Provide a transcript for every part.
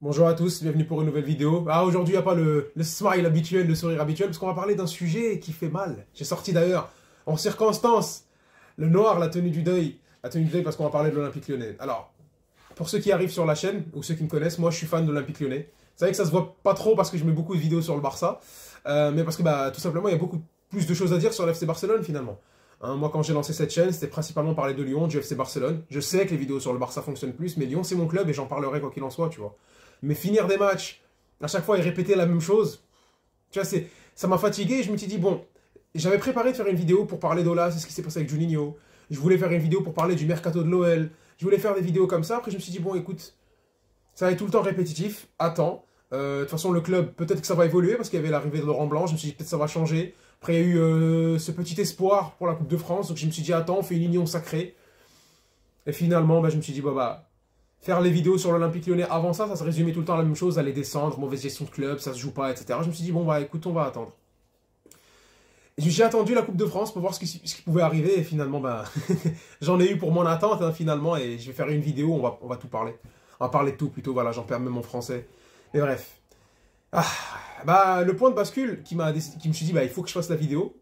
Bonjour à tous, bienvenue pour une nouvelle vidéo. Ah, aujourd'hui, il n'y a pas le smile habituel, le sourire habituel, parce qu'on va parler d'un sujet qui fait mal. J'ai sorti d'ailleurs, en circonstance, le noir, la tenue du deuil. La tenue du deuil parce qu'on va parler de l'Olympique Lyonnais. Alors, pour ceux qui arrivent sur la chaîne, ou ceux qui me connaissent, moi je suis fan de l'Olympique Lyonnais. C'est vrai que ça se voit pas trop parce que je mets beaucoup de vidéos sur le Barça, mais parce que tout simplement, il y a beaucoup plus de choses à dire sur l'FC Barcelone finalement. Hein, moi, quand j'ai lancé cette chaîne, c'était principalement parler de Lyon, du FC Barcelone. Je sais que les vidéos sur le Barça fonctionnent plus, mais Lyon, c'est mon club et j'en parlerai quoi qu'il en soit, tu vois. Mais finir des matchs, à chaque fois et répéter la même chose, tu vois, ça m'a fatigué et je me suis dit, bon, j'avais préparé de faire une vidéo pour parler d'Ola, c'est ce qui s'est passé avec Juninho. Je voulais faire une vidéo pour parler du mercato de l'OL. Je voulais faire des vidéos comme ça. Après, je me suis dit, bon, écoute, ça va être tout le temps répétitif. Attends. De toute façon, le club, peut-être que ça va évoluer parce qu'il y avait l'arrivée de Laurent Blanc. Je me suis dit, peut-être ça va changer. Après, il y a eu ce petit espoir pour la Coupe de France. Donc, je me suis dit, attends, on fait une union sacrée. Et finalement, je me suis dit, faire les vidéos sur l'Olympique Lyonnais avant ça, ça se résumait tout le temps à la même chose, aller descendre, mauvaise gestion de club, ça se joue pas, etc. Je me suis dit, bon, écoute, on va attendre. Et j'ai attendu la Coupe de France pour voir ce qui pouvait arriver, et finalement, j'en ai eu pour mon attente, hein, finalement, et je vais faire une vidéo, on va tout parler. On va parler de tout, plutôt, voilà, j'en perds même mon français. Mais bref. Le point de bascule qui me suis dit, il faut que je fasse la vidéo,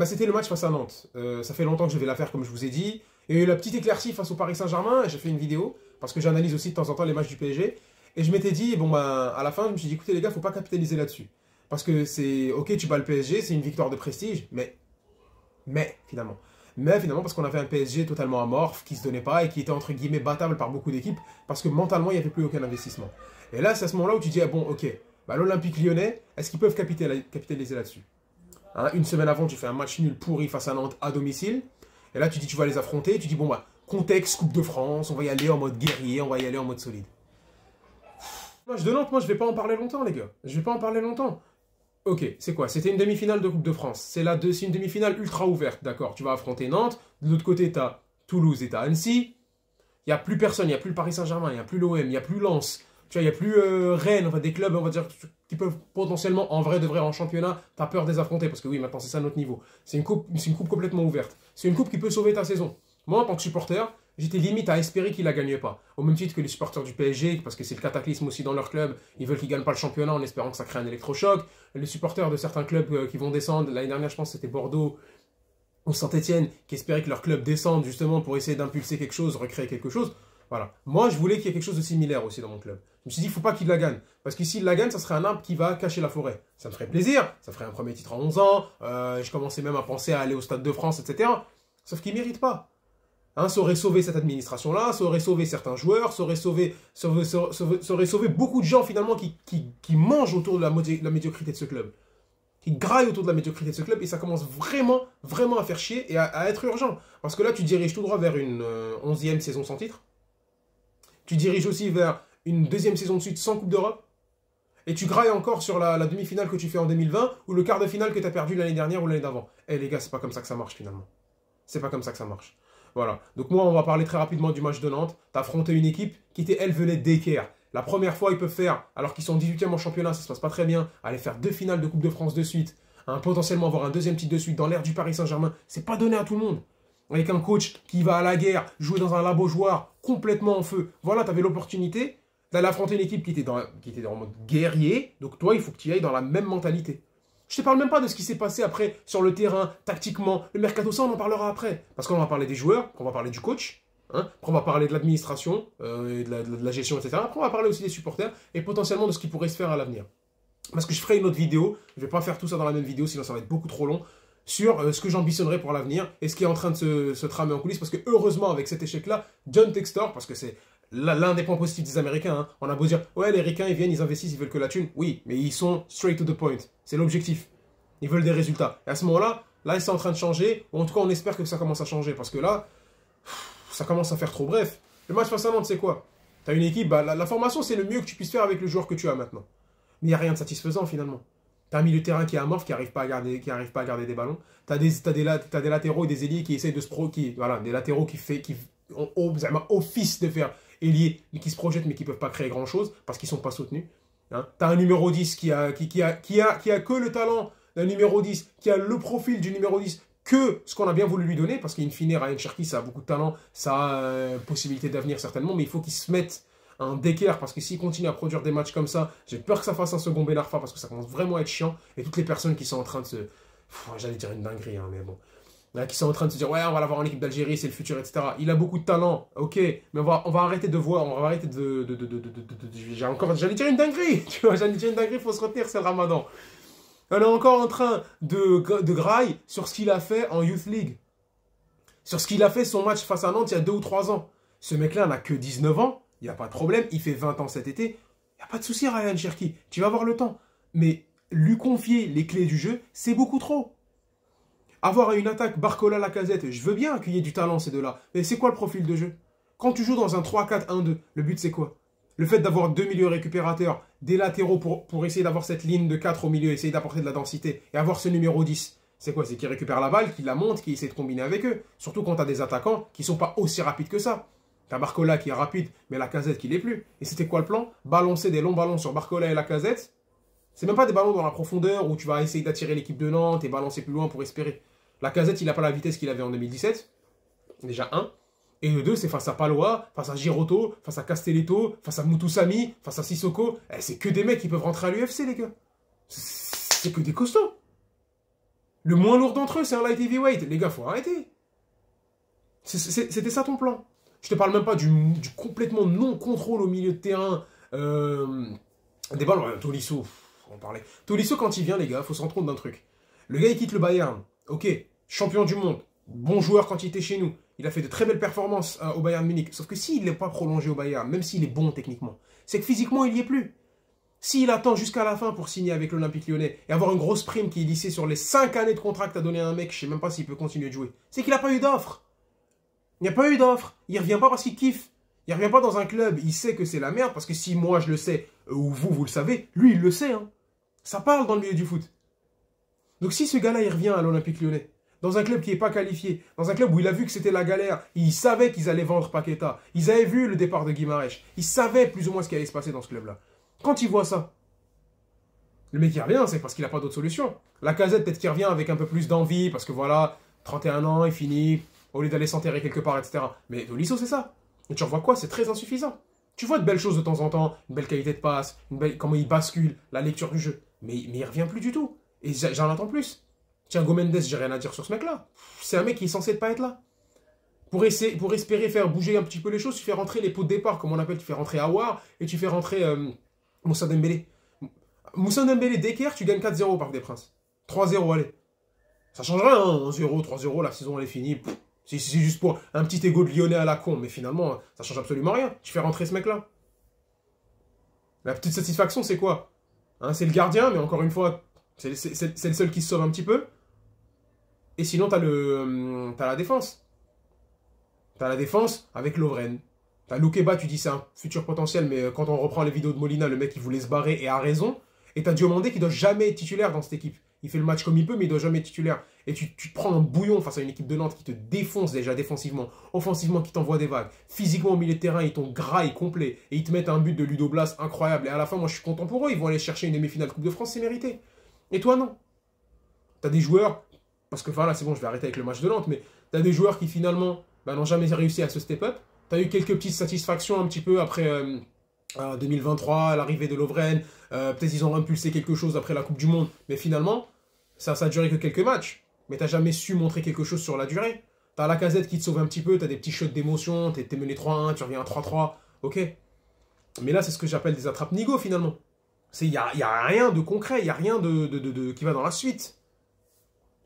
c'était le match face à Nantes. Ça fait longtemps que je vais la faire, comme je vous ai dit. Il y a eu la petite éclaircie face au Paris Saint-Germain, j'ai fait une vidéo, parce que j'analyse aussi de temps en temps les matchs du PSG. Et je m'étais dit, à la fin, je me suis dit, écoutez les gars, faut pas capitaliser là-dessus. Parce que c'est, ok, tu bats le PSG, c'est une victoire de prestige, finalement. Mais finalement, parce qu'on avait un PSG totalement amorphe, qui se donnait pas, et qui était entre guillemets battable par beaucoup d'équipes, parce que mentalement, il n'y avait plus aucun investissement. Et là, c'est à ce moment-là où tu dis, l'Olympique Lyonnais, est-ce qu'ils peuvent capitaliser là-dessus? Hein, une semaine avant, tu fais un match nul pourri face à Nantes à domicile. Et là, tu dis, tu vas les affronter. Tu dis, contexte, Coupe de France, on va y aller en mode guerrier, on va y aller en mode solide. Match de Nantes, moi, je vais pas en parler longtemps, les gars. Je vais pas en parler longtemps. Ok, c'est quoi? C'était une demi-finale de Coupe de France. C'est une demi-finale ultra ouverte, d'accord. Tu vas affronter Nantes. De l'autre côté, tu as Toulouse et tu as Annecy. Il n'y a plus personne. Il n'y a plus le Paris Saint-Germain, il n'y a plus l'OM, il n'y a plus Lens. Tu vois, il n'y a plus Rennes, enfin des clubs, on va dire, qui peuvent potentiellement, en vrai de vrai, en championnat, t'as peur de les affronter, parce que oui, maintenant c'est ça notre niveau. C'est une coupe complètement ouverte. C'est une coupe qui peut sauver ta saison. Moi, en tant que supporter, j'étais limite à espérer qu'ils la gagnaient pas. Au même titre que les supporters du PSG, parce que c'est le cataclysme aussi dans leur club, ils veulent qu'ils gagnent pas le championnat en espérant que ça crée un électrochoc. Les supporters de certains clubs qui vont descendre, l'année dernière, je pense que c'était Bordeaux ou Saint-Etienne, qui espéraient que leur club descende justement pour essayer d'impulser quelque chose, recréer quelque chose. Voilà. Moi, je voulais qu'il y ait quelque chose de similaire aussi dans mon club. Je me suis dit, il ne faut pas qu'il la gagne. Parce que s'il la gagne, ça serait un arbre qui va cacher la forêt. Ça me ferait plaisir. Ça ferait un premier titre en 11 ans. Je commençais même à penser à aller au Stade de France, etc. Sauf qu'il ne mérite pas. Hein, ça aurait sauvé cette administration-là, ça aurait sauvé certains joueurs, ça aurait sauvé beaucoup de gens finalement qui mangent autour de la médiocrité de ce club. Qui graillent autour de la médiocrité de ce club. Et ça commence vraiment, vraiment à faire chier et à être urgent. Parce que là, tu diriges tout droit vers une 11e saison sans titre. Tu diriges aussi vers une deuxième saison de suite sans Coupe d'Europe. Et tu grailles encore sur la demi-finale que tu fais en 2020 ou le quart de finale que tu as perdu l'année dernière ou l'année d'avant. Eh les gars, c'est pas comme ça que ça marche finalement. C'est pas comme ça que ça marche. Voilà. Donc moi, on va parler très rapidement du match de Nantes. Tu as affronté une équipe qui était, elle, venait d'équerre. La première fois, ils peuvent faire, alors qu'ils sont 18e en championnat, ça se passe pas très bien, aller faire 2 finales de Coupe de France de suite, hein, potentiellement avoir un deuxième titre de suite dans l'ère du Paris Saint-Germain, c'est pas donné à tout le monde. Avec un coach qui va à la guerre, jouer dans un labo joueur complètement en feu. Voilà, tu avais l'opportunité d'aller affronter une équipe qui était en mode guerrier. Donc toi, il faut que tu ailles dans la même mentalité. Je te parle même pas de ce qui s'est passé après sur le terrain, tactiquement. Le mercato, ça, on en parlera après. Parce qu'on va parler des joueurs, on va parler du coach, hein, après on va parler de l'administration, et de la gestion, etc. Après on va parler aussi des supporters et potentiellement de ce qui pourrait se faire à l'avenir. Parce que je ferai une autre vidéo, je ne vais pas faire tout ça dans la même vidéo, sinon ça va être beaucoup trop long, sur ce que j'ambitionnerais pour l'avenir et ce qui est en train de se tramer en coulisses. Parce que heureusement, avec cet échec-là, John Textor, parce que c'est l'un des points positifs des Américains, hein, on a beau dire, ouais, les Ricains, ils viennent, ils investissent, ils veulent que la thune. Oui, mais ils sont straight to the point. C'est l'objectif. Ils veulent des résultats. Et à ce moment-là, c'est en train de changer. Ou en tout cas, on espère que ça commence à changer. Parce que là, ça commence à faire trop bref. Le match face à Nantes, c'est quoi? Tu as une équipe, la formation, c'est le mieux que tu puisses faire avec le joueur que tu as maintenant. Mais il n'y a rien de satisfaisant, finalement. T'as un milieu de terrain qui est amorphe, qui n'arrive pas à garder des ballons. T'as des latéraux et des ailiers qui essayent de se des latéraux qui ont office de faire ailier, qui se projettent mais qui ne peuvent pas créer grand chose parce qu'ils ne sont pas soutenus. Hein. T'as un numéro 10 qui a que le talent d'un numéro 10, qui a le profil du numéro 10, que ce qu'on a bien voulu lui donner, parce qu'in fine, Ryan Cherki, ça a beaucoup de talent, ça a possibilité d'avenir certainement, mais il faut qu'il se mette un Decker, parce que s'il continue à produire des matchs comme ça, j'ai peur que ça fasse un second Ben Arfa, parce que ça commence vraiment à être chiant. Et toutes les personnes qui sont en train de se... J'allais dire une dinguerie, hein, mais bon. Là, qui sont en train de se dire, ouais, on va l'avoir en équipe d'Algérie, c'est le futur, etc. Il a beaucoup de talent, ok, mais on va arrêter de voir, on va arrêter j'allais dire une dinguerie, tu vois, j'allais dire une dinguerie, il faut se retenir, c'est le Ramadan. On est encore en train de graille sur ce qu'il a fait en Youth League. Sur ce qu'il a fait son match face à Nantes il y a 2 ou 3 ans. Ce mec-là n'a que 19 ans, il n'y a pas de problème, il fait 20 ans cet été. Il n'y a pas de souci, Ryan Cherki, tu vas avoir le temps. Mais lui confier les clés du jeu, c'est beaucoup trop. Avoir une attaque Barcola-Lacazette, je veux bien qu'il y ait du talent ces deux-là. Mais c'est quoi le profil de jeu? Quand tu joues dans un 3-4-1-2, le but c'est quoi? Le fait d'avoir 2 milieux récupérateurs, des latéraux pour essayer d'avoir cette ligne de 4 au milieu, essayer d'apporter de la densité, et avoir ce numéro 10. C'est quoi? C'est qu'il récupère la balle, qu'il la monte, qu'il essaie de combiner avec eux. Surtout quand tu as des attaquants qui sont pas aussi rapides que ça. Tu as Barcola qui est rapide, mais Lacazette qui l'est plus. Et c'était quoi le plan? Balancer des longs ballons sur Barcola et Lacazette. C'est même pas des ballons dans la profondeur où tu vas essayer d'attirer l'équipe de Nantes et balancer plus loin pour espérer. Lacazette, il n'a pas la vitesse qu'il avait en 2017. Déjà, 1. Et le 2, c'est face à Palois, face à Giroto, face à Castelletto, face à Mutusami, face à Sissoko. C'est que des mecs qui peuvent rentrer à l'UFC, les gars. C'est que des costauds. Le moins lourd d'entre eux, c'est un light heavyweight. Les gars, faut arrêter. C'était ça ton plan. Je te parle même pas du complètement non-contrôle au milieu de terrain. Des balles, Tolisso, on parlait. Tolisso, quand il vient, les gars, faut se rendre compte d'un truc. Le gars, il quitte le Bayern. Ok, champion du monde. Bon joueur quand il était chez nous. Il a fait de très belles performances au Bayern Munich. Sauf que s'il n'est pas prolongé au Bayern, même s'il est bon techniquement, c'est que physiquement, il n'y est plus. S'il attend jusqu'à la fin pour signer avec l'Olympique Lyonnais et avoir une grosse prime qui est lissée sur les 5 années de contrat que t'as donné à un mec, je sais même pas s'il peut continuer de jouer, c'est qu'il n'a pas eu d'offre. Il n'y a pas eu d'offre. Il revient pas parce qu'il kiffe. Il revient pas dans un club. Il sait que c'est la merde parce que si moi je le sais, ou vous le savez, lui il le sait. Hein. Ça parle dans le milieu du foot. Donc si ce gars-là il revient à l'Olympique Lyonnais, dans un club qui n'est pas qualifié, dans un club où il a vu que c'était la galère, il savait qu'ils allaient vendre Paqueta, ils avaient vu le départ de Guimarães, ils savaient plus ou moins ce qui allait se passer dans ce club-là. Quand il voit ça, le mec qui revient, c'est parce qu'il n'a pas d'autre solution. Lacazette, peut-être qu'il revient avec un peu plus d'envie, parce que voilà, 31 ans, il finit, au lieu d'aller s'enterrer quelque part, etc. Mais Tolisso, c'est ça. Et tu revois quoi? C'est très insuffisant. Tu vois de belles choses de temps en temps, une belle qualité de passe, comment il bascule, la lecture du jeu. Mais il revient plus du tout. Et j'en attends plus. Thiago Mendes, j'ai rien à dire sur ce mec-là. C'est un mec qui est censé ne pas être là. Pour espérer faire bouger un petit peu les choses, tu fais rentrer les pots de départ, comme on appelle, tu fais rentrer Aouar et tu fais rentrer Moussa Dembélé. Moussa Dembélé, Decker, tu gagnes 4-0 au Parc des Princes. 3-0, allez. Ça change rien, hein, 1-0, 3-0, la saison elle est finie. C'est juste pour un petit égo de Lyonnais à la con, mais finalement, ça change absolument rien. Tu fais rentrer ce mec-là. La petite satisfaction, c'est quoi? Hein, c'est le gardien, mais encore une fois, c'est le seul qui se sauve un petit peu. Et sinon, t'as la défense. T'as la défense avec Lovren. T'as Loukeba, tu dis c'est un futur potentiel, mais quand on reprend les vidéos de Molina, le mec il voulait se barrer et a raison. Et t'as Diomandé qui doit jamais être titulaire dans cette équipe. Il fait le match comme il peut, mais il doit jamais être titulaire. Et tu te prends un bouillon face à une équipe de Nantes qui te défonce déjà défensivement, offensivement qui t'envoie des vagues, physiquement au milieu de terrain, ils t'ont graille complet, et ils te mettent un but de Ludo Blas incroyable. Et à la fin, moi je suis content pour eux, ils vont aller chercher une demi-finale Coupe de France, c'est mérité. Et toi non. T'as des joueurs, parce que enfin là c'est bon, je vais arrêter avec le match de Nantes, mais t'as des joueurs qui finalement n'ont jamais réussi à se step up. T'as eu quelques petites satisfactions un petit peu après 2023, l'arrivée de Lovren, peut-être ils ont impulsé quelque chose après la Coupe du Monde, mais finalement, ça a duré que quelques matchs. Mais t'as jamais su montrer quelque chose sur la durée. T'as Lacazette qui te sauve un petit peu, t'as des petits shots d'émotion, t'es mené 3-1, tu reviens à 3-3, ok. Mais là, c'est ce que j'appelle des attrapes-nigo finalement. Il n'y a rien de concret, il n'y a rien qui va dans la suite.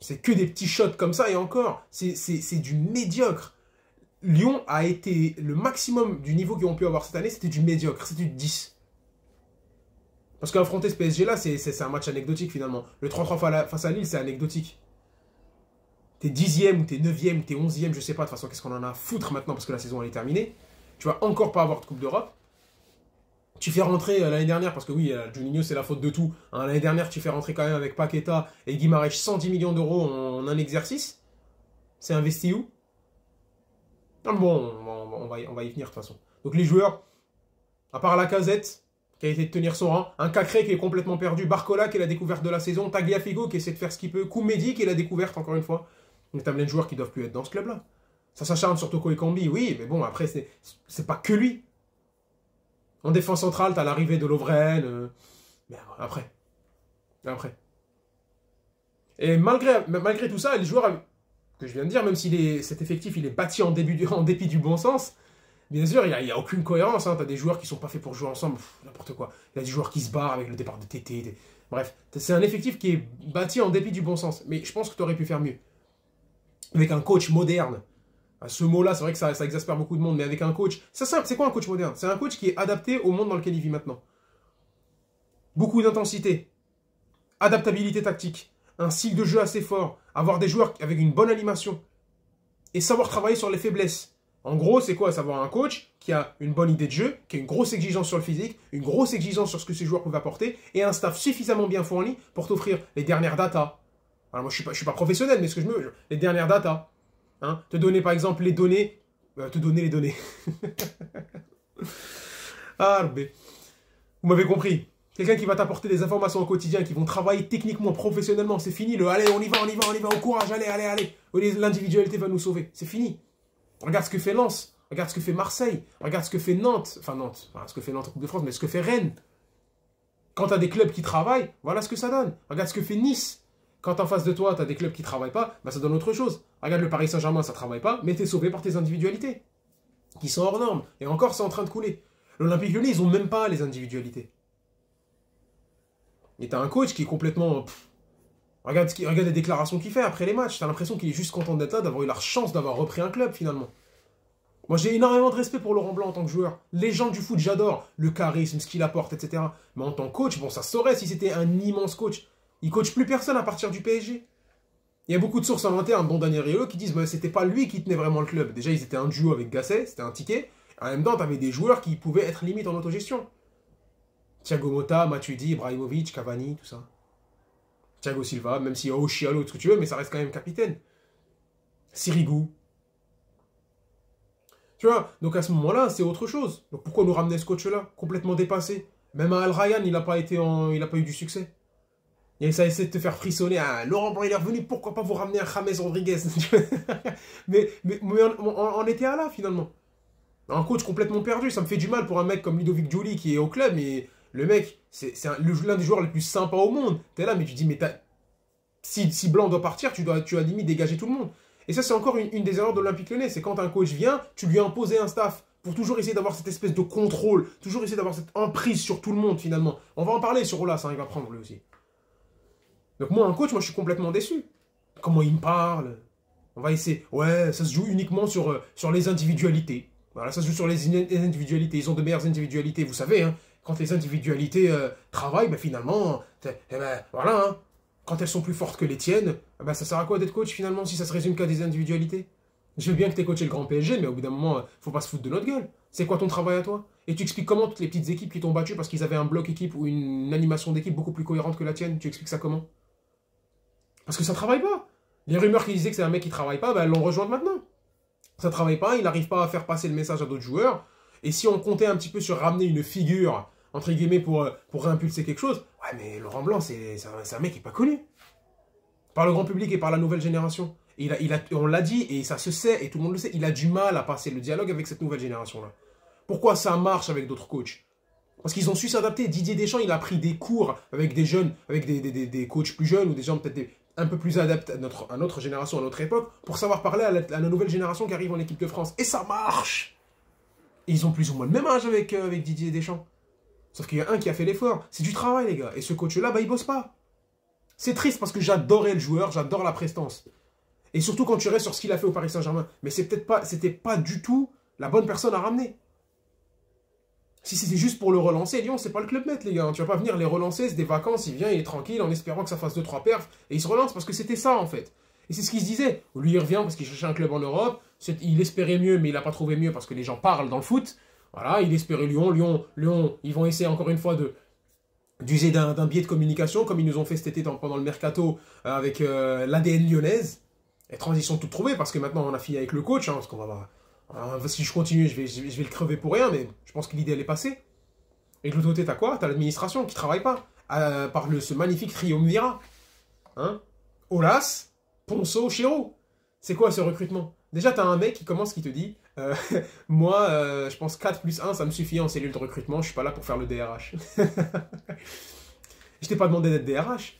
C'est que des petits shots comme ça et encore, c'est du médiocre. Lyon a été le maximum du niveau qu'ils ont pu avoir cette année, c'était du médiocre, c'était du 10. Parce qu'affronter ce PSG-là, c'est un match anecdotique finalement. Le 3-3 face à Lille, c'est anecdotique. T'es 10e, ou t'es 9e, ou t'es 11e, je sais pas, de toute façon, qu'est-ce qu'on en a à foutre maintenant parce que la saison elle est terminée. Tu vas encore pas avoir de Coupe d'Europe. Tu fais rentrer l'année dernière, parce que oui, Juninho c'est la faute de tout. Hein, l'année dernière, tu fais rentrer quand même avec Paqueta et Guimarães 110 millions d'euros en un exercice. C'est investi où? Non, bon, on va y venir de toute façon. Donc les joueurs, à part Lacazette, qui a été de tenir son rang, un Cacré qui est complètement perdu, Barcola qui est la découverte de la saison, Tagliafico qui essaie de faire ce qu'il peut, Koumedi qui est la découverte encore une fois. Mais t'as plein de joueurs qui doivent plus être dans ce club-là. Ça s'acharne sur Toko Ekambi, oui, mais bon, après, c'est pas que lui. En défense centrale, tu as l'arrivée de Lovren. Mais après. Et malgré tout ça, les joueurs que je viens de dire, même si cet effectif il est bâti en dépit du bon sens, bien sûr, il n'y a aucune cohérence. Hein. Tu as des joueurs qui sont pas faits pour jouer ensemble, n'importe quoi. Il y a des joueurs qui se barrent avec le départ de TT. Bref, c'est un effectif qui est bâti en dépit du bon sens. Mais je pense que tu aurais pu faire mieux. Avec un coach moderne. Ce mot-là, c'est vrai que ça exaspère beaucoup de monde, mais avec un coach... C'est simple, c'est quoi un coach moderne? C'est un coach qui est adapté au monde dans lequel il vit maintenant. Beaucoup d'intensité, adaptabilité tactique, un style de jeu assez fort, avoir des joueurs avec une bonne animation et savoir travailler sur les faiblesses. En gros, c'est quoi? Savoir un coach qui a une bonne idée de jeu, qui a une grosse exigence sur le physique, une grosse exigence sur ce que ses joueurs peuvent apporter et un staff suffisamment bien fourni pour t'offrir les dernières datas. Alors moi, je suis pas professionnel, mais ce que je veux, les dernières datas. Hein, te donner par exemple les données. Te donner les données. Ah, mais vous m'avez compris. Quelqu'un qui va t'apporter des informations au quotidien, qui vont travailler techniquement, professionnellement, c'est fini. Allez, on y va, au courage, allez. L'individualité va nous sauver. C'est fini. Regarde ce que fait Lens, regarde ce que fait Marseille, regarde ce que fait Nantes. Enfin, ce que fait Nantes en Coupe de France, mais ce que fait Rennes. Quand tu as des clubs qui travaillent, voilà ce que ça donne. Regarde ce que fait Nice. Quand en face de toi, tu as des clubs qui ne travaillent pas, bah, ça donne autre chose. Regarde le Paris Saint-Germain, ça ne travaille pas, mais tu es sauvé par tes individualités, qui sont hors normes. Et encore, c'est en train de couler. L'Olympique Lyonnais, ils n'ont même pas les individualités. Et tu as un coach qui est complètement... Regarde les déclarations qu'il fait après les matchs. Tu as l'impression qu'il est juste content d'être là, d'avoir eu la chance d'avoir repris un club, finalement. Moi, j'ai énormément de respect pour Laurent Blanc en tant que joueur. Légende du foot, j'adore. Le charisme, ce qu'il apporte, etc. Mais en tant que coach, bon, ça se saurait si c'était un immense coach. Il coach plus personne à partir du PSG. Il y a beaucoup de sources en interne, dont Daniel Riolo, qui disent que c'était pas lui qui tenait vraiment le club. Déjà, ils étaient un duo avec Gasset, c'était un ticket. En même temps, tu avais des joueurs qui pouvaient être limite en autogestion. Thiago Motta, Matuidi, Ibrahimovic, Cavani, tout ça. Thiago Silva, même s'il y a Oshialo, tout ce que tu veux, mais ça reste quand même capitaine. Sirigu. Tu vois, donc à ce moment-là, c'est autre chose. Donc pourquoi nous ramener ce coach-là, complètement dépassé? Même à Al Rayyan, il n'a pas eu du succès. Et ça essaie de te faire frissonner. Ah, Laurent Blanc, il est revenu, pourquoi pas vous ramener un James Rodriguez? mais on était à là, finalement. Un coach complètement perdu, ça me fait du mal pour un mec comme Ludovic Giuli qui est au club, mais le mec, c'est l'un des joueurs les plus sympas au monde. T'es là, mais tu dis, mais si Blanc doit partir, tu as limite dégagé tout le monde. Et ça, c'est encore une des erreurs de l'Olympique Lyonnais, c'est quand un coach vient, tu lui as imposé un staff pour toujours essayer d'avoir cette espèce de contrôle, toujours essayer d'avoir cette emprise sur tout le monde, finalement. On va en parler sur Olas, hein, il va prendre lui aussi. Donc moi, un coach, je suis complètement déçu. Comment il me parle? On va essayer. Ouais, ça se joue uniquement sur les individualités. Voilà, ça se joue sur les individualités. Ils ont de meilleures individualités, vous savez. Hein, quand les individualités travaillent, ben, finalement, voilà. Hein, quand elles sont plus fortes que les tiennes, ben, ça sert à quoi d'être coach finalement si ça se résume qu'à des individualités? Je veux bien que tu aies coaché le grand PSG, mais au bout d'un moment, faut pas se foutre de notre gueule. C'est quoi ton travail à toi? Et tu expliques comment toutes les petites équipes qui t'ont battu parce qu'ils avaient un bloc équipe ou une animation d'équipe beaucoup plus cohérente que la tienne, tu expliques ça comment? Parce que ça travaille pas. Les rumeurs qui disaient que c'est un mec qui travaille pas, ben elles l'ont rejoint maintenant. Ça travaille pas, il n'arrive pas à faire passer le message à d'autres joueurs. Et si on comptait un petit peu sur ramener une figure, entre guillemets, pour réimpulser quelque chose, ouais, mais Laurent Blanc, c'est un mec qui n'est pas connu. Par le grand public et par la nouvelle génération. Et on l'a dit, et ça se sait, et tout le monde le sait, il a du mal à passer le dialogue avec cette nouvelle génération-là. Pourquoi ça marche avec d'autres coachs? Parce qu'ils ont su s'adapter. Didier Deschamps, il a pris des cours avec des jeunes, avec des coachs plus jeunes, ou des gens peut-être un peu plus adaptés à notre génération, à notre époque, pour savoir parler à la nouvelle génération qui arrive en équipe de France. Et ça marche! Et ils ont plus ou moins le même âge avec Didier Deschamps. Sauf qu'il y a un qui a fait l'effort. C'est du travail, les gars. Et ce coach-là, bah, il bosse pas. C'est triste parce que j'adorais le joueur, j'adore la prestance. Et surtout quand tu restes sur ce qu'il a fait au Paris Saint-Germain. Mais c'était pas du tout la bonne personne à ramener. Si c'était juste pour le relancer, Lyon, c'est pas le Club Med, les gars. Tu vas pas venir les relancer, c'est des vacances, il vient, il est tranquille, en espérant que ça fasse 2-3 perfs, et il se relance parce que c'était ça, en fait. Et c'est ce qu'il se disait. Lui, il revient parce qu'il cherchait un club en Europe, il espérait mieux, mais il n'a pas trouvé mieux parce que les gens parlent dans le foot. Voilà, il espérait Lyon, ils vont essayer encore une fois d'user d'un biais de communication, comme ils nous ont fait cet été pendant le mercato avec l'ADN lyonnaise. Et transition toute trouvée, parce que maintenant on a fini avec le coach, hein, parce qu'on va voir. Si je continue, je vais le crever pour rien, mais je pense que l'idée elle est passée. Et de l'autre côté, t'as quoi? T'as l'administration qui travaille pas. Par ce magnifique triumvirat. Hein? Olas, Ponceau, Chiro. C'est quoi ce recrutement? Déjà, t'as un mec qui te dit Euh, moi, je pense 4 plus 1, ça me suffit en cellule de recrutement. Je suis pas là pour faire le DRH. Je t'ai pas demandé d'être DRH.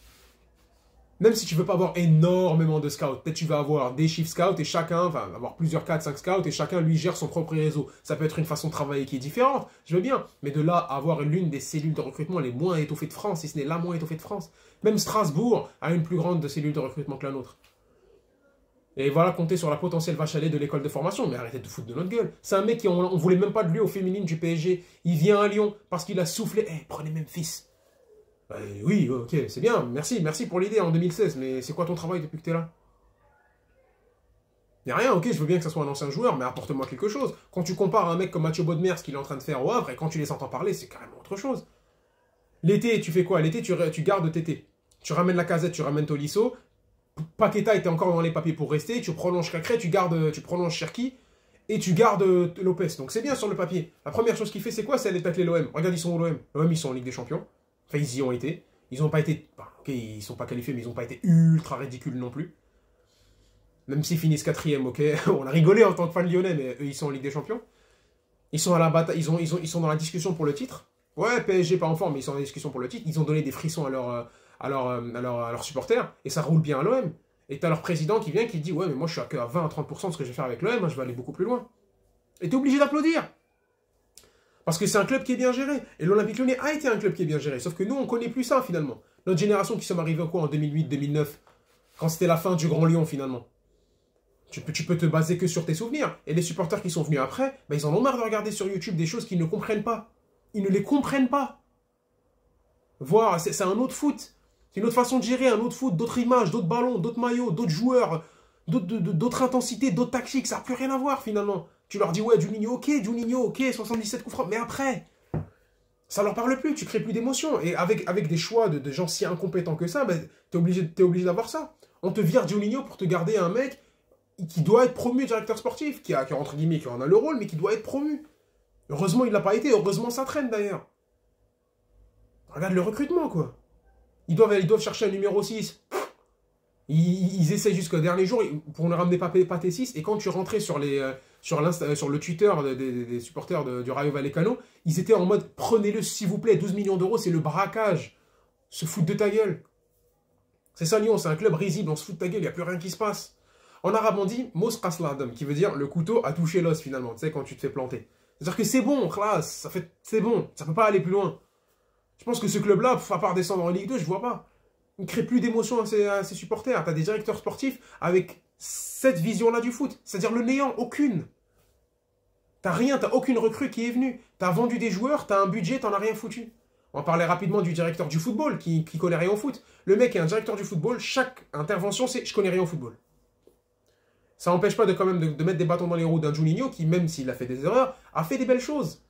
Même si tu veux pas avoir énormément de scouts, peut-être tu vas avoir des chief scouts et chacun va avoir plusieurs 4-5 scouts et chacun lui gère son propre réseau. Ça peut être une façon de travailler qui est différente, je veux bien. Mais de là à avoir l'une des cellules de recrutement les moins étoffées de France, si ce n'est la moins étoffée de France. Même Strasbourg a une plus grande cellule de recrutement que la nôtre. Et voilà, compter sur la potentielle vache à lait de l'école de formation. Mais arrêtez de foutre de notre gueule. C'est un mec qui, on voulait même pas de lui au féminine du PSG. Il vient à Lyon parce qu'il a soufflé. Eh, prenez Memphis. Oui, ok, c'est bien, merci pour l'idée en 2016, mais c'est quoi ton travail depuis que t'es là? Y a rien, ok, je veux bien que ça soit un ancien joueur, mais apporte-moi quelque chose. Quand tu compares un mec comme Mathieu Bodmer, ce qu'il est en train de faire au Havre, et quand tu les entends parler, c'est carrément autre chose. L'été, tu fais quoi? L'été, tu gardes Tété. Tu ramènes la Casette, tu ramènes Tolisso. Paqueta était encore dans les papiers pour rester, tu prolonges Cacré, tu prolonges Cherki, et tu gardes Lopez. Donc c'est bien sur le papier. La première chose qu'il fait, c'est quoi? C'est aller tacler l'OM. Regarde, ils sont où l'OM? L'OM, ils sont en Ligue des Champions. Enfin, ils y ont été. Ils n'ont pas été... ok, ils sont pas qualifiés, mais ils n'ont pas été ultra ridicules non plus. Même s'ils finissent quatrième, ok. On a rigolé en tant que fan lyonnais, mais eux, ils sont en Ligue des Champions. Ils sont à la bataille, ils sont dans la discussion pour le titre. Ouais, PSG pas en forme, mais ils sont dans la discussion pour le titre. Ils ont donné des frissons à leurs supporters, et ça roule bien à l'OM. Et t'as leur président qui vient qui dit, ouais, mais moi je suis à 20 à 30% de ce que je vais faire avec l'OM, je vais aller beaucoup plus loin. Et t'es obligé d'applaudir. Parce que c'est un club qui est bien géré. Et l'Olympique Lyonnais a été un club qui est bien géré. Sauf que nous, on connaît plus ça, finalement. Notre génération qui sommes arrivés en 2008-2009, quand c'était la fin du Grand Lyon, finalement. Tu peux te baser que sur tes souvenirs. Et les supporters qui sont venus après, bah, ils en ont marre de regarder sur YouTube des choses qu'ils ne comprennent pas. Ils ne les comprennent pas. Voir, c'est un autre foot. C'est une autre façon de gérer, un autre foot, d'autres images, d'autres ballons, d'autres maillots, d'autres joueurs, d'autres intensités, d'autres tactiques. Ça n'a plus rien à voir, finalement. Tu leur dis, ouais, Juninho, ok, 77 coups francs, mais après, ça leur parle plus, tu crées plus d'émotion. Et avec des choix de gens si incompétents que ça, ben, t'es obligé d'avoir ça. On te vire Juninho pour te garder un mec qui doit être promu directeur sportif, qui entre guillemets, qui en a le rôle, mais qui doit être promu. Heureusement, il ne l'a pas été, heureusement, ça traîne d'ailleurs. Regarde le recrutement, quoi. Ils doivent chercher un numéro 6. Ils essaient jusqu'au dernier jour pour ne ramener pas T6. Et quand tu rentrais sur le Twitter des supporters du Rayo Vallecano, ils étaient en mode prenez-le s'il vous plaît, 12 millions d'euros, c'est le braquage. Se foutent de ta gueule. C'est ça Lyon, c'est un club risible, on se fout de ta gueule, il n'y a plus rien qui se passe. En arabe on dit Mos Qasladam, qui veut dire le couteau a touché l'os finalement, tu sais, quand tu te fais planter. C'est-à-dire que c'est bon, classe, c'est bon, ça peut pas aller plus loin. Je pense que ce club-là, à part descendre en Ligue 2, je vois pas. Il ne crée plus d'émotion à ses supporters. Tu as des directeurs sportifs avec cette vision-là du foot. C'est-à-dire le néant, aucune. T'as rien, t'as aucune recrue qui est venue. T'as vendu des joueurs, t'as un budget, t'en as rien foutu. On va parler rapidement du directeur du football qui connaît rien au foot. Le mec est un directeur du football, chaque intervention c'est « je connais rien au football ». Ça n'empêche pas quand même de mettre des bâtons dans les roues d'un Juninho qui, même s'il a fait des erreurs, a fait des belles choses.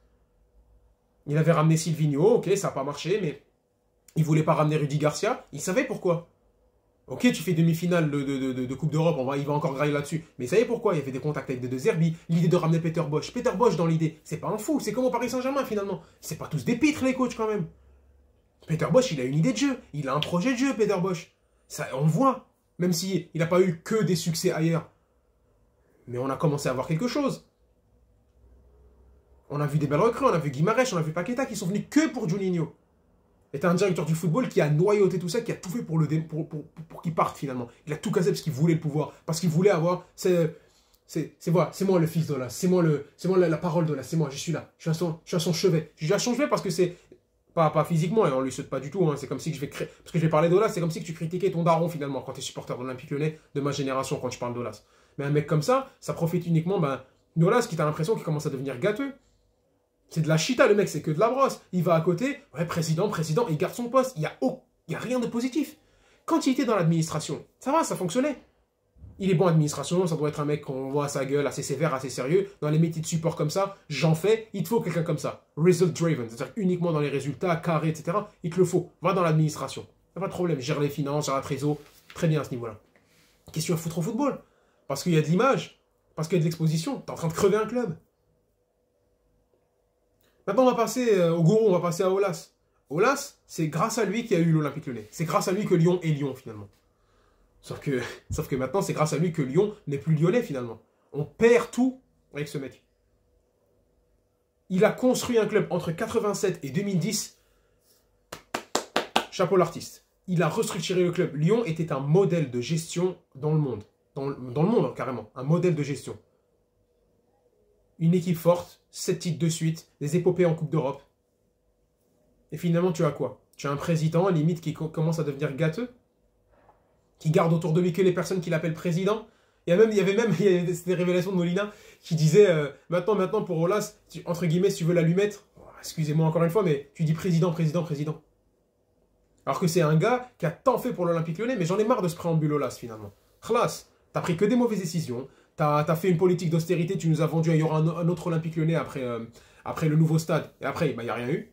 Il avait ramené Silvinho, ok, ça n'a pas marché, mais il voulait pas ramener Rudy Garcia, il savait pourquoi. Ok, tu fais demi-finale de Coupe d'Europe, il va encore grailler là-dessus. Mais il savait pourquoi, il y avait des contacts avec De Zerbi, l'idée de ramener Peter Bosch. Peter Bosch dans l'idée, c'est pas un fou, c'est comme au Paris Saint-Germain finalement. C'est pas tous des pitres les coachs quand même. Peter Bosch, il a une idée de jeu, il a un projet de jeu, Peter Bosch. Ça, on voit, même si il n'a pas eu que des succès ailleurs. Mais on a commencé à voir quelque chose. On a vu des belles recrues, on a vu Guimarães, on a vu Paqueta qui sont venus que pour Juninho. Et t'as un directeur du football qui a noyauté tout ça, qui a tout fait pour qu'il parte finalement. Il a tout cassé parce qu'il voulait le pouvoir, parce qu'il voulait avoir... C'est moi le fils d'Olas, c'est moi la parole d'Olas, c'est moi, je suis là, je suis à son chevet. Je suis à son chevet parce que c'est... Pas physiquement, et on lui saute pas du tout, hein. C'est comme si je vais créer... Parce que je vais parler d'Olas, c'est comme si tu critiquais ton daron finalement, quand tu es supporter de l'Olympique Lyonnais de ma génération, quand tu parles d'Olas. Mais un mec comme ça profite uniquement d'Olas qui t'a l'impression qu'il commence à devenir gâteux. C'est de la chita, le mec, c'est que de la brosse. Il va à côté, ouais, président, il garde son poste. Il y a rien de positif. Quand il était dans l'administration, ça va, ça fonctionnait. Il est bon en administration, ça doit être un mec qu'on voit à sa gueule, assez sévère, assez sérieux. Dans les métiers de support comme ça, j'en fais, il te faut quelqu'un comme ça. Result driven, c'est-à-dire uniquement dans les résultats, carrés, etc. Il te le faut. Va dans l'administration. Pas de problème, gère les finances, gère la trésor. Très bien à ce niveau-là. Qu'est-ce que tu vas foutre au football? Parce qu'il y a de l'image, parce qu'il y a de l'exposition. T'es en train de crever un club. Maintenant, on va passer au gourou, on va passer à Olas. Olas, c'est grâce à lui qu'il y a eu l'Olympique Lyonnais. C'est grâce à lui que Lyon est Lyon, finalement. Sauf que maintenant, c'est grâce à lui que Lyon n'est plus lyonnais, finalement. On perd tout avec ce mec. Il a construit un club entre 87 et 2010. Chapeau l'artiste. Il a restructuré le club. Lyon était un modèle de gestion dans le monde. Dans le monde, carrément. Un modèle de gestion. Une équipe forte, 7 titres de suite, des épopées en Coupe d'Europe. Et finalement, tu as quoi? Tu as un président, limite, qui commence à devenir gâteux, qui garde autour de lui que les personnes qu'il appelle président. Il y avait des révélations de Molina qui disait maintenant pour Aulas, entre guillemets, si tu veux la lui mettre, excusez-moi encore une fois, mais tu dis président. Alors que c'est un gars qui a tant fait pour l'Olympique Lyonnais, mais j'en ai marre de ce préambule Aulas finalement. Khlas, t'as pris que des mauvaises décisions, t'as fait une politique d'austérité, tu nous as vendu, il y aura un autre Olympique Lyonnais après le nouveau stade, et après, il n'y a rien eu.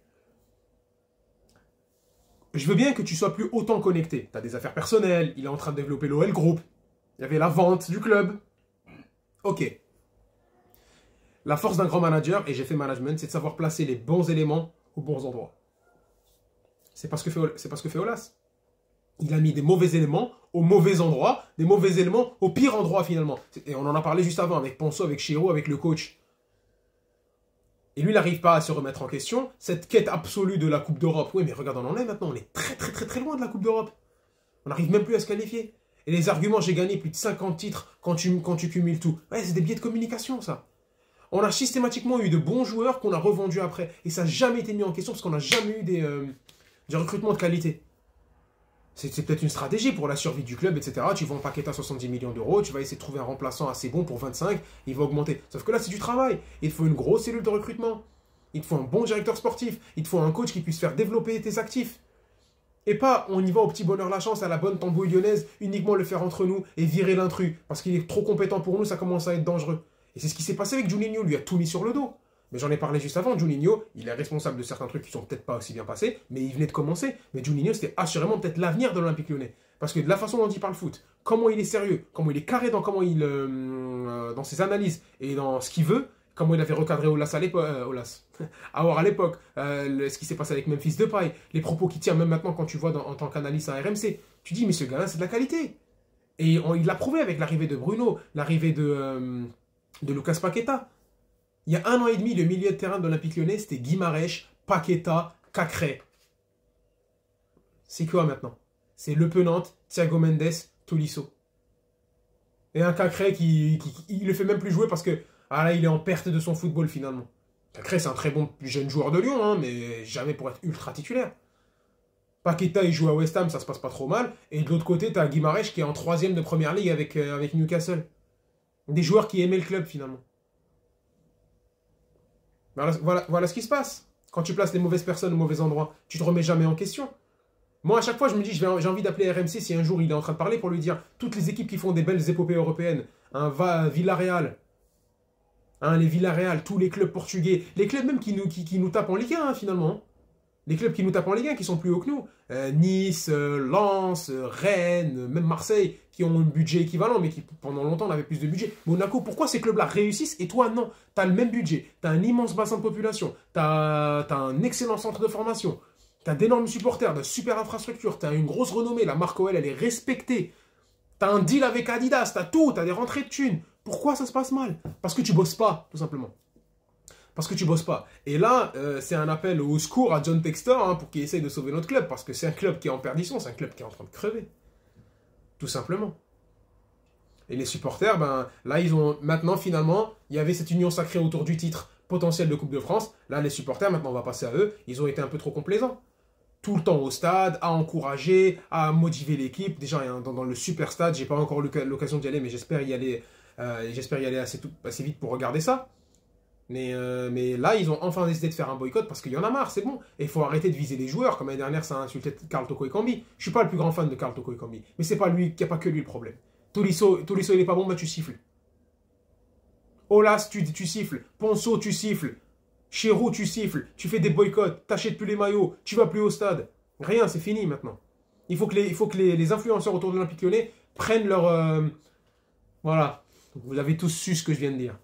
Je veux bien que tu sois plus autant connecté. Tu as des affaires personnelles, il est en train de développer l'OL Group, il y avait la vente du club. Ok. La force d'un grand manager, et j'ai fait management, c'est de savoir placer les bons éléments aux bons endroits. C'est pas ce que fait Aulas. Il a mis des mauvais éléments au mauvais endroit, des mauvais éléments au pire endroit finalement. Et on en a parlé juste avant avec Ponceau, avec Chiro, avec le coach. Et lui, il n'arrive pas à se remettre en question. Cette quête absolue de la Coupe d'Europe. Oui, mais regarde, on en est maintenant. On est très loin de la Coupe d'Europe. On n'arrive même plus à se qualifier. Et les arguments, j'ai gagné plus de 50 titres quand tu cumules tout. Ouais, c'est des biais de communication, ça. On a systématiquement eu de bons joueurs qu'on a revendus après. Et ça n'a jamais été mis en question parce qu'on n'a jamais eu des recrutements de qualité. C'est peut-être une stratégie pour la survie du club, etc. Tu vends Paqueta 70 millions d'euros, tu vas essayer de trouver un remplaçant assez bon pour 25, il va augmenter. Sauf que là, c'est du travail. Il te faut une grosse cellule de recrutement. Il te faut un bon directeur sportif. Il te faut un coach qui puisse faire développer tes actifs. Et pas, on y va au petit bonheur la chance, à la bonne tambouille lyonnaise, uniquement le faire entre nous et virer l'intrus. Parce qu'il est trop compétent pour nous, ça commence à être dangereux. Et c'est ce qui s'est passé avec Juninho, lui a tout mis sur le dos. Mais j'en ai parlé juste avant, Juninho, il est responsable de certains trucs qui sont peut-être pas aussi bien passés, mais il venait de commencer. Mais Juninho, c'était assurément peut-être l'avenir de l'Olympique Lyonnais. Parce que de la façon dont il parle foot, comment il est sérieux, comment il est carré dans dans ses analyses et dans ce qu'il veut, comment il avait recadré Aulas à l'époque, à l'époque, ce qui s'est passé avec Memphis Depay, les propos qu'il tient même maintenant quand tu vois en tant qu'analyste à RMC, tu dis mais ce gars-là c'est de la qualité. Et il l'a prouvé avec l'arrivée de Bruno, l'arrivée de Lucas Paqueta. Il y a 1 an et demi, le milieu de terrain de l'Olympique Lyonnais, c'était Guimarães, Paqueta, Cacré. C'est quoi maintenant? C'est Le Penante, Thiago Mendes, Tolisso. Et un Cacré qui le fait même plus jouer parce que là, il est en perte de son football finalement. Cacré, c'est un très bon jeune joueur de Lyon, hein, mais jamais pour être ultra titulaire. Paqueta, il joue à West Ham, ça se passe pas trop mal. Et de l'autre côté, tu as Guimarães qui est en 3e de première ligue avec Newcastle. Des joueurs qui aimaient le club finalement. Voilà ce qui se passe. Quand tu places les mauvaises personnes au mauvais endroit, tu te remets jamais en question. Moi, à chaque fois, je me dis, j'ai envie d'appeler RMC si un jour il est en train de parler pour lui dire toutes les équipes qui font des belles épopées européennes, Villarreal, les Villarreal, tous les clubs portugais, les clubs même qui nous tapent en Ligue 1 finalement. Les clubs qui nous tapent en Ligue 1 qui sont plus hauts que nous. Nice, Lens, Rennes, même Marseille, qui ont un budget équivalent, mais qui pendant longtemps n'avaient plus de budget. Monaco, pourquoi ces clubs-là réussissent et toi non? Tu as le même budget, tu as un immense bassin de population, tu as un excellent centre de formation, tu as d'énormes supporters, de super infrastructures, tu as une grosse renommée, la marque OL elle est respectée. Tu as un deal avec Adidas, tu as tout, tu as des rentrées de thunes. Pourquoi ça se passe mal? Parce que tu bosses pas, tout simplement. Parce que tu bosses pas. Et là, c'est un appel au secours à John Textor pour qu'il essaye de sauver notre club. Parce que c'est un club qui est en perdition, c'est un club qui est en train de crever. Tout simplement. Et les supporters, là, ils ont maintenant, finalement, il y avait cette union sacrée autour du titre potentiel de Coupe de France. Là, les supporters, maintenant, on va passer à eux. Ils ont été un peu trop complaisants. Tout le temps au stade, à encourager, à motiver l'équipe. Déjà, dans le super stade, j'ai pas encore eu l'occasion d'y aller, mais j'espère y aller assez vite pour regarder ça. Mais là, ils ont enfin décidé de faire un boycott parce qu'il y en a marre, c'est bon. Et il faut arrêter de viser les joueurs. Comme l'année dernière, ça a insulté Karl Toko Ekambi. Je suis pas le plus grand fan de Karl Toko Ekambi. Mais c'est pas lui, qu'il n'y a pas que lui le problème. Tolisso, il est pas bon, tu siffles. Aulas, tu siffles. Ponceau, tu siffles. Chirou, tu siffles. Tu fais des boycotts. T'achètes plus les maillots. Tu vas plus au stade. Rien, c'est fini maintenant. Il faut que les influenceurs autour de l'Olympique Lyonnais prennent leur... Voilà. Vous avez tous su ce que je viens de dire.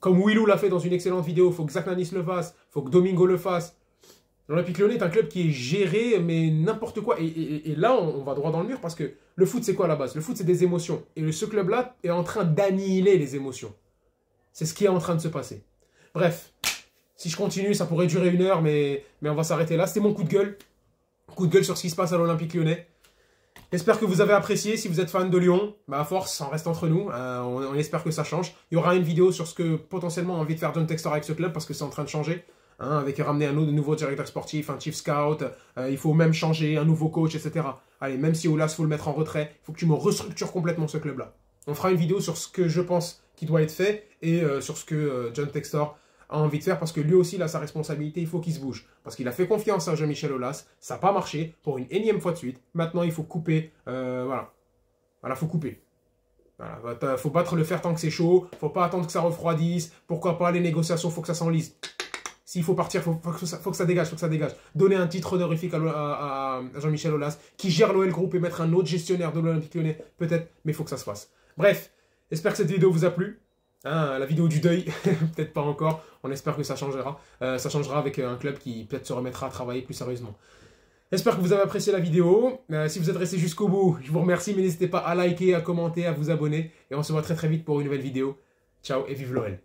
Comme Willou l'a fait dans une excellente vidéo, il faut que Zach Nanis le fasse, il faut que Domingo le fasse. L'Olympique Lyonnais est un club qui est géré, mais n'importe quoi. Et là, on va droit dans le mur parce que le foot, c'est quoi à la base? Le foot, c'est des émotions. Et ce club-là est en train d'annihiler les émotions. C'est ce qui est en train de se passer. Bref, si je continue, ça pourrait durer 1 heure, mais on va s'arrêter là. C'était mon coup de gueule. Coup de gueule sur ce qui se passe à l'Olympique Lyonnais. J'espère que vous avez apprécié. Si vous êtes fan de Lyon, bah à force, on reste entre nous. On espère que ça change. Il y aura une vidéo sur ce que potentiellement a envie de faire John Textor avec ce club, parce que c'est en train de changer. Avec ramener un nouveau directeur sportif, un chief scout, il faut même changer, un nouveau coach, etc. Allez, même si Aulas, il faut le mettre en retrait, il faut que tu me restructures complètement ce club-là. On fera une vidéo sur ce que je pense qui doit être fait et sur ce que John Textor a envie de faire, parce que lui aussi, il a sa responsabilité, il faut qu'il se bouge. Parce qu'il a fait confiance à Jean-Michel Aulas, ça n'a pas marché pour une énième fois de suite. Maintenant, il faut couper, voilà. Voilà, faut couper. Voilà, faut battre le fer tant que c'est chaud, faut pas attendre que ça refroidisse, pourquoi pas les négociations, faut que ça s'enlise. S'il faut partir, faut que ça dégage, Donner un titre honorifique à Jean-Michel Aulas, qui gère l'OL Group, et mettre un autre gestionnaire de l'Olympique Lyonnais, peut-être, mais il faut que ça se fasse. Bref, j'espère que cette vidéo vous a plu. La vidéo du deuil, peut-être pas encore, on espère que ça changera. Ça changera avec un club qui peut-être se remettra à travailler plus sérieusement. J'espère que vous avez apprécié la vidéo. Si vous êtes resté jusqu'au bout, je vous remercie, mais n'hésitez pas à liker, à commenter, à vous abonner. Et on se voit très très vite pour une nouvelle vidéo. Ciao et vive l'OL.